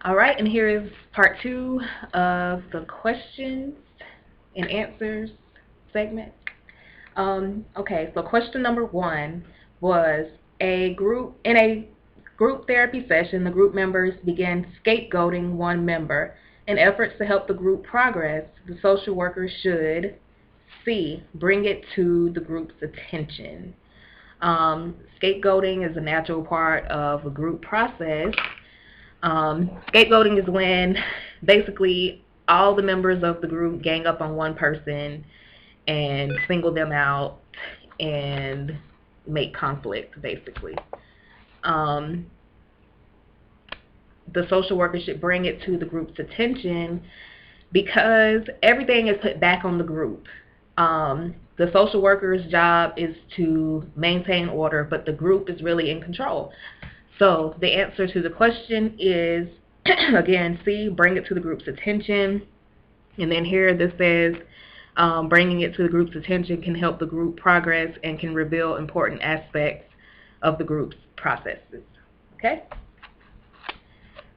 All right, and here is part 2 of the questions and answers segment. Okay, so question number 1 was in a group therapy session, the group members began scapegoating one member. In efforts to help the group progress, the social worker should C, bring it to the group's attention. Scapegoating is a natural part of a group process. Scapegoating is when basically all the members of the group gang up on one person and single them out and make conflict, basically. The social worker should bring it to the group's attention because everything is put back on the group. The social worker's job is to maintain order, but the group is really in control. So the answer to the question is, again, C, bring it to the group's attention. And then here this says, bringing it to the group's attention can help the group progress and can reveal important aspects of the group's processes. Okay?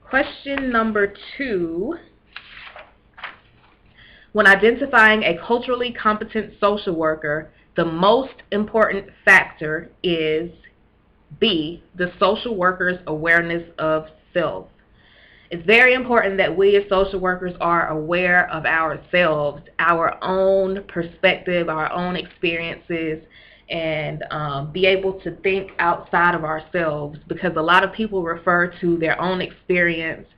Question number 2. When identifying a culturally competent social worker, the most important factor is B, the social worker's awareness of self. It's very important that we as social workers are aware of ourselves, our own perspective, our own experiences, and be able to think outside of ourselves, because a lot of people refer to their own experience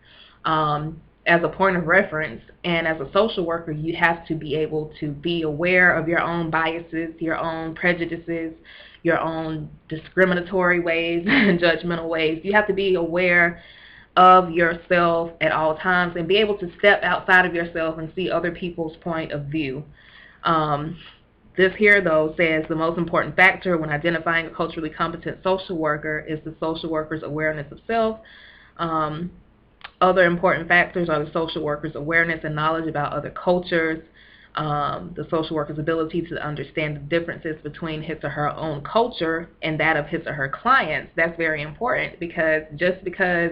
as a point of reference, and as a social worker you have to be able to be aware of your own biases, your own prejudices, your own discriminatory ways and judgmental ways. You have to be aware of yourself at all times and be able to step outside of yourself and see other people's point of view. This here, though, says the most important factor when identifying a culturally competent social worker is the social worker's awareness of self. Other important factors are the social worker's awareness and knowledge about other cultures, the social worker's ability to understand the differences between his or her own culture and that of his or her clients. That's very important, because just because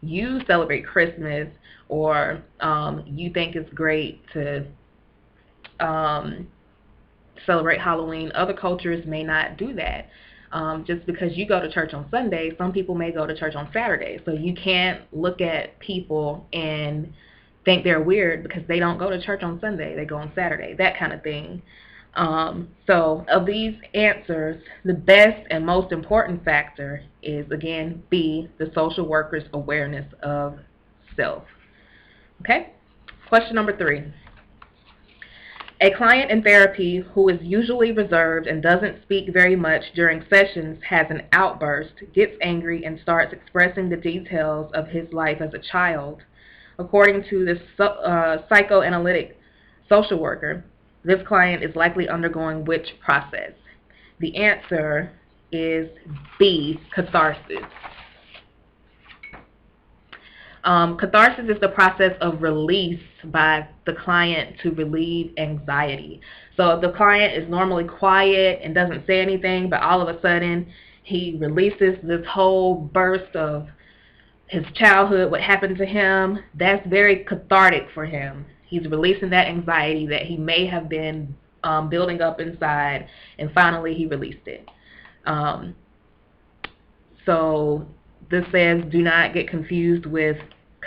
you celebrate Christmas or you think it's great to celebrate Halloween, other cultures may not do that. Just because you go to church on Sunday, some people may go to church on Saturday. So you can't look at people and think they're weird because they don't go to church on Sunday, they go on Saturday, that kind of thing. So of these answers, the best and most important factor is, again, B, the social worker's awareness of self. Okay? Question number 3. A client in therapy who is usually reserved and doesn't speak very much during sessions has an outburst, gets angry, and starts expressing the details of his life as a child. According to this psychoanalytic social worker, this client is likely undergoing which process? The answer is B, catharsis. Catharsis is the process of release by the client to relieve anxiety. So if the client is normally quiet and doesn't say anything, but all of a sudden he releases this whole burst of his childhood, what happened to him, that's very cathartic for him. He's releasing that anxiety that he may have been building up inside, and finally he released it. So this says, do not get confused with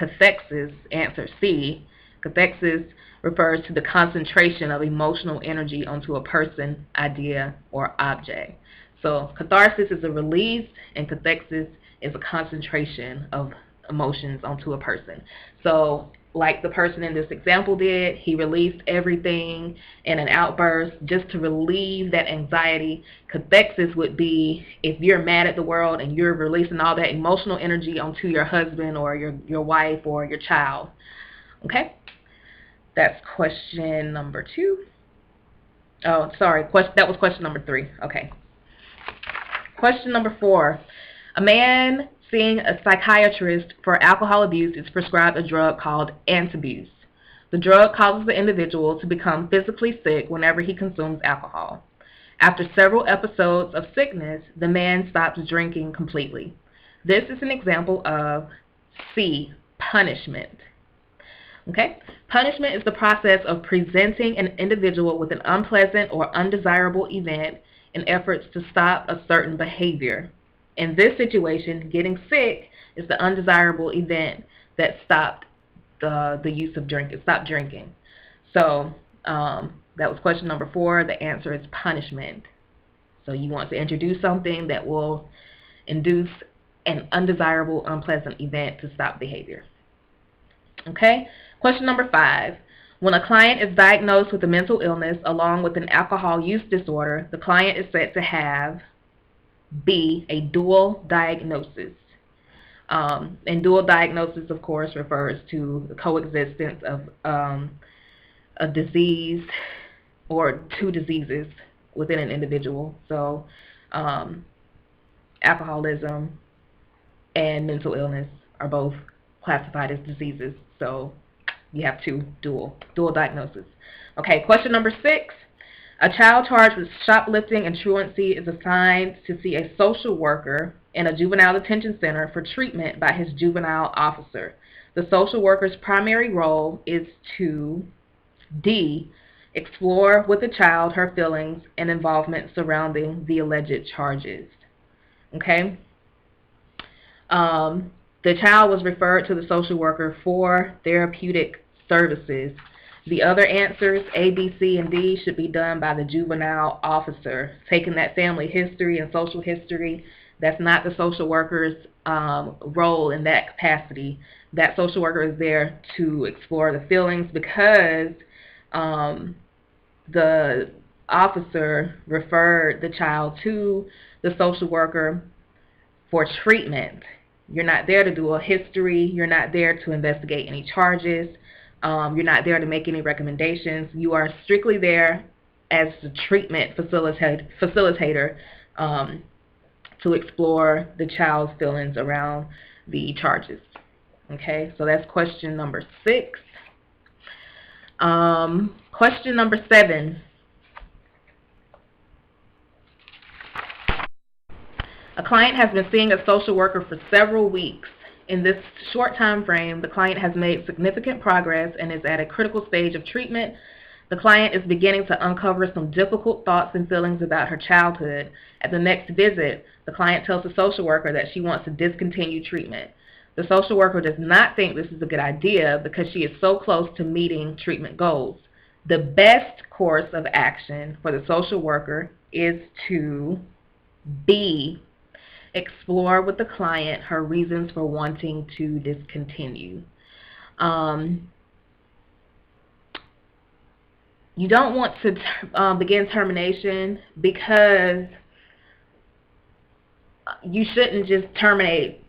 cathexis, answer C. Cathexis refers to the concentration of emotional energy onto a person, idea, or object. So catharsis is a release, and cathexis is a concentration of emotions onto a person. So like the person in this example did, he released everything in an outburst just to relieve that anxiety. Cathexis would be if you're mad at the world and you're releasing all that emotional energy onto your husband or your wife or your child. Okay? That's question number 2. Oh, sorry, that was question number 3. Okay. Question number 4. A man seeing a psychiatrist for alcohol abuse is prescribed a drug called antabuse. The drug causes the individual to become physically sick whenever he consumes alcohol. After several episodes of sickness, the man stops drinking completely. This is an example of C, punishment. Okay? Punishment is the process of presenting an individual with an unpleasant or undesirable event in efforts to stop a certain behavior. In this situation, getting sick is the undesirable event that stopped the use of drinking, stopped drinking. So that was question number 4. The answer is punishment. So you want to introduce something that will induce an undesirable, unpleasant event to stop behavior. Okay? Question number 5. When a client is diagnosed with a mental illness along with an alcohol use disorder, the client is said to have B, a dual diagnosis. And dual diagnosis, of course, refers to the coexistence of a disease or 2 diseases within an individual. So alcoholism and mental illness are both classified as diseases. So you have 2 dual diagnosis. Okay, question number 6. A child charged with shoplifting and truancy is assigned to see a social worker in a juvenile detention center for treatment by his juvenile officer. The social worker's primary role is to D, explore with the child her feelings and involvement surrounding the alleged charges. Okay? The child was referred to the social worker for therapeutic services. The other answers, A, B, C, and D, should be done by the juvenile officer. Taking that family history and social history, that's not the social worker's role in that capacity. That social worker is there to explore the feelings because the officer referred the child to the social worker for treatment. You're not there to do a history. You're not there to investigate any charges. You're not there to make any recommendations. You are strictly there as the treatment facilitator to explore the child's feelings around the charges. Okay, so that's question number 6. Question number 7. A client has been seeing a social worker for several weeks. In this short time frame, the client has made significant progress and is at a critical stage of treatment. The client is beginning to uncover some difficult thoughts and feelings about her childhood. At the next visit, the client tells the social worker that she wants to discontinue treatment. The social worker does not think this is a good idea because she is so close to meeting treatment goals. The best course of action for the social worker is to B, explore with the client her reasons for wanting to discontinue. You don't want to begin termination because you shouldn't just terminate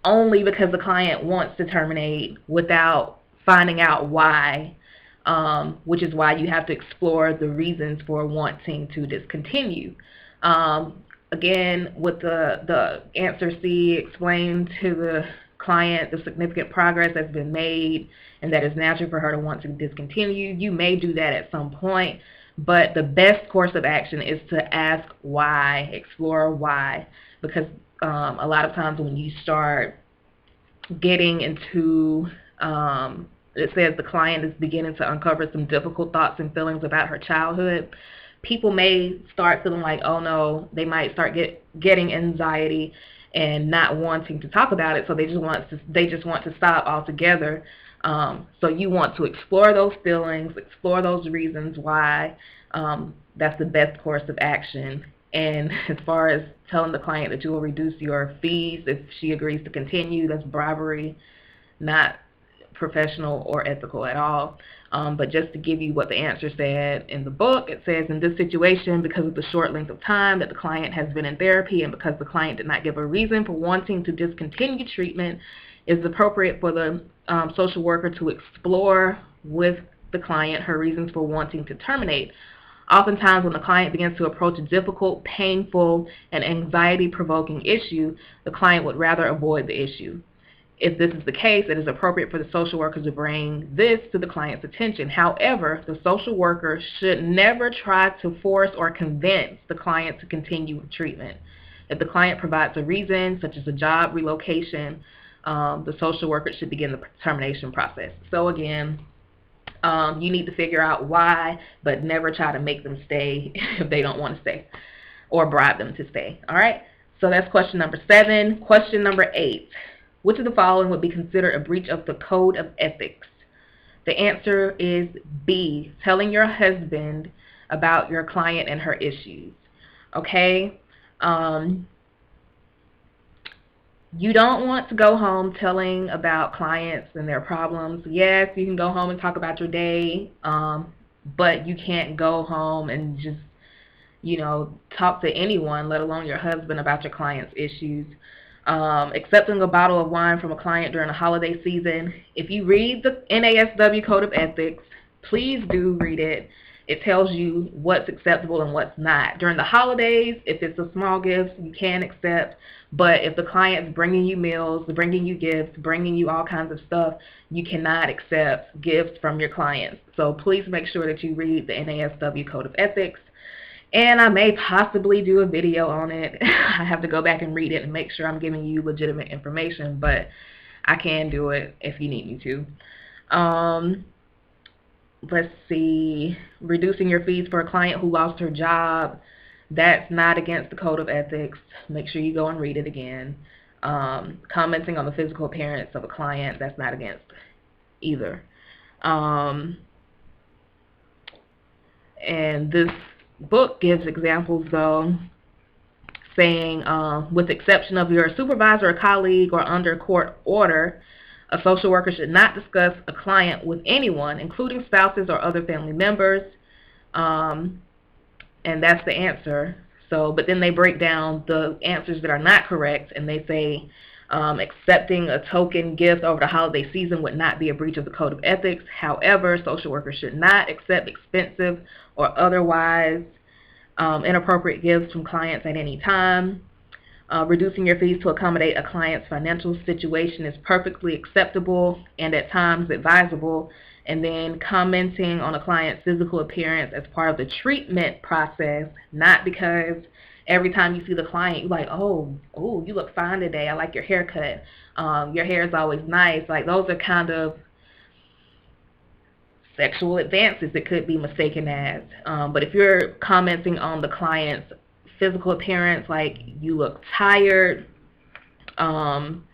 only because the client wants to terminate without finding out why, which is why you have to explore the reasons for wanting to discontinue. Again, with the answer C, explain to the client the significant progress that's been made and that it's natural for her to want to discontinue. You may do that at some point, but the best course of action is to ask why, explore why, because a lot of times when you start getting into, it says the client is beginning to uncover some difficult thoughts and feelings about her childhood, people may start feeling like, oh no, they might start getting anxiety and not wanting to talk about it, so they just want to stop altogether. So you want to explore those feelings, explore those reasons why. That's the best course of action. And as far as telling the client that you will reduce your fees if she agrees to continue, that's bribery, not professional or ethical at all. But just to give you what the answer said in the book, it says, in this situation, because of the short length of time that the client has been in therapy and because the client did not give a reason for wanting to discontinue treatment, it is appropriate for the social worker to explore with the client her reasons for wanting to terminate. Oftentimes, when the client begins to approach a difficult, painful, and anxiety-provoking issue, the client would rather avoid the issue. If this is the case, it is appropriate for the social worker to bring this to the client's attention. However, the social worker should never try to force or convince the client to continue with treatment. If the client provides a reason, such as a job relocation, the social worker should begin the termination process. So again, you need to figure out why, but never try to make them stay if they don't want to stay, or bribe them to stay. All right? So that's question number 7. Question number 8. Which of the following would be considered a breach of the code of ethics? The answer is B, telling your husband about your client and her issues. Okay? You don't want to go home telling about clients and their problems. Yes, you can go home and talk about your day, but you can't go home and just, talk to anyone, let alone your husband, about your client's issues. Accepting a bottle of wine from a client during the holiday season. If you read the NASW Code of Ethics, please do read it. It tells you what's acceptable and what's not. During the holidays, if it's a small gift, you can accept. But if the client's bringing you meals, bringing you gifts, bringing you all kinds of stuff, you cannot accept gifts from your clients. So please make sure that you read the NASW Code of Ethics. And I may possibly do a video on it. I have to go back and read it and make sure I'm giving you legitimate information, but I can do it if you need me to. Let's see. Reducing your fees for a client who lost her job. That's not against the Code of Ethics. Make sure you go and read it again. Commenting on the physical appearance of a client. That's not against either. And this book gives examples, though, saying with the exception of your supervisor or colleague or under court order, a social worker should not discuss a client with anyone, including spouses or other family members. And that's the answer. So, but then they break down the answers that are not correct, and they say accepting a token gift over the holiday season would not be a breach of the Code of Ethics. However, social workers should not accept expensive or otherwise inappropriate gifts from clients at any time. Reducing your fees to accommodate a client's financial situation is perfectly acceptable and at times advisable. And then commenting on a client's physical appearance as part of the treatment process, not because every time you see the client, you're like, oh, you look fine today. I like your haircut. Your hair is always nice. Like, those are kind of sexual advances that could be mistaken as. But if you're commenting on the client's physical appearance, like you look tired, then,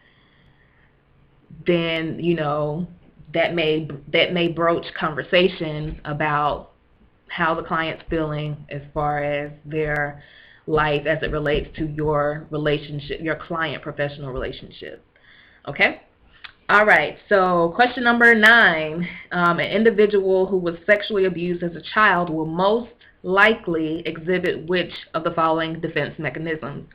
that may broach conversation about how the client's feeling as far as their life as it relates to your relationship, your client-professional relationship. Okay? All right, so question number 9. An individual who was sexually abused as a child will most likely exhibit which of the following defense mechanisms?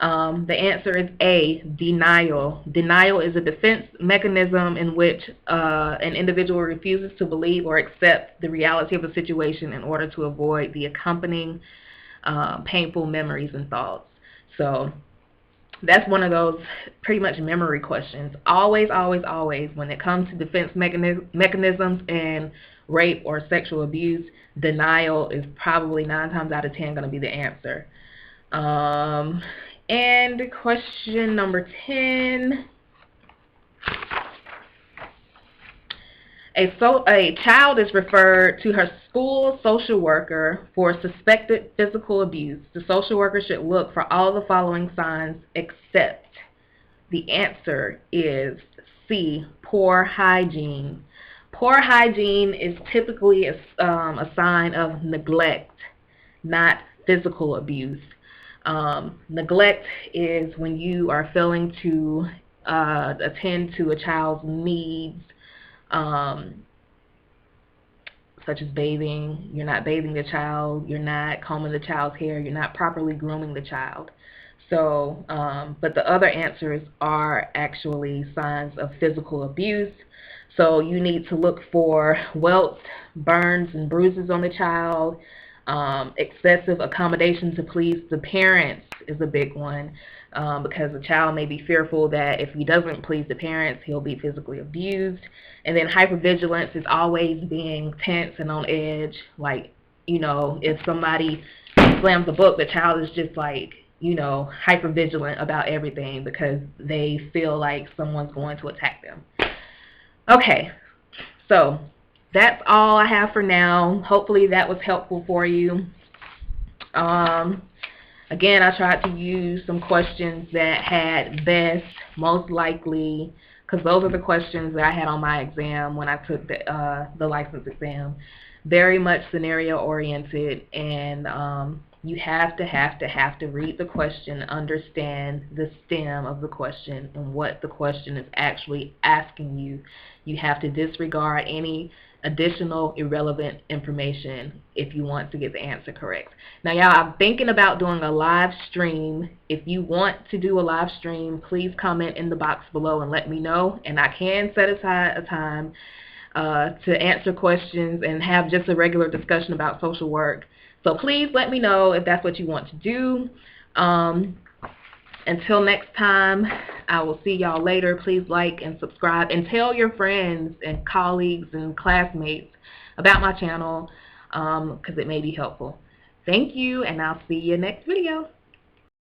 The answer is A, denial. Denial is a defense mechanism in which an individual refuses to believe or accept the reality of a situation in order to avoid the accompanying painful memories and thoughts. So that's one of those pretty much memory questions. Always, always, always, when it comes to defense mechanisms and rape or sexual abuse, denial is probably 9 times out of 10 going to be the answer. And question number 10. A child is referred to her school social worker for suspected physical abuse. The social worker should look for all the following signs except. The answer is C, poor hygiene. Poor hygiene is typically a sign of neglect, not physical abuse. Neglect is when you are failing to attend to a child's needs, such as bathing. You're not bathing the child, you're not combing the child's hair, you're not properly grooming the child. So, but the other answers are actually signs of physical abuse. So you need to look for welts, burns, and bruises on the child. Excessive accommodation to please the parents is a big one, because the child may be fearful that if he doesn't please the parents, he'll be physically abused. And then hypervigilance is always being tense and on edge. Like, if somebody slams a book, the child is just like, you know, hyper vigilant about everything because they feel like someone's going to attack them. Okay, so that's all I have for now. Hopefully that was helpful for you. Again, I tried to use some questions that had best, most likely, because those are the questions that I had on my exam when I took the license exam. Very much scenario oriented, and you have to read the question, understand the stem of the question and what the question is actually asking you. You have to disregard any additional irrelevant information if you want to get the answer correct. Now, y'all, I'm thinking about doing a live stream. If you want to do a live stream, please comment in the box below and let me know, and I can set aside a time to answer questions and have just a regular discussion about social work. So please let me know if that's what you want to do. Until next time, I will see y'all later. Please like and subscribe and tell your friends and colleagues and classmates about my channel because it may be helpful. Thank you, and I'll see you next video.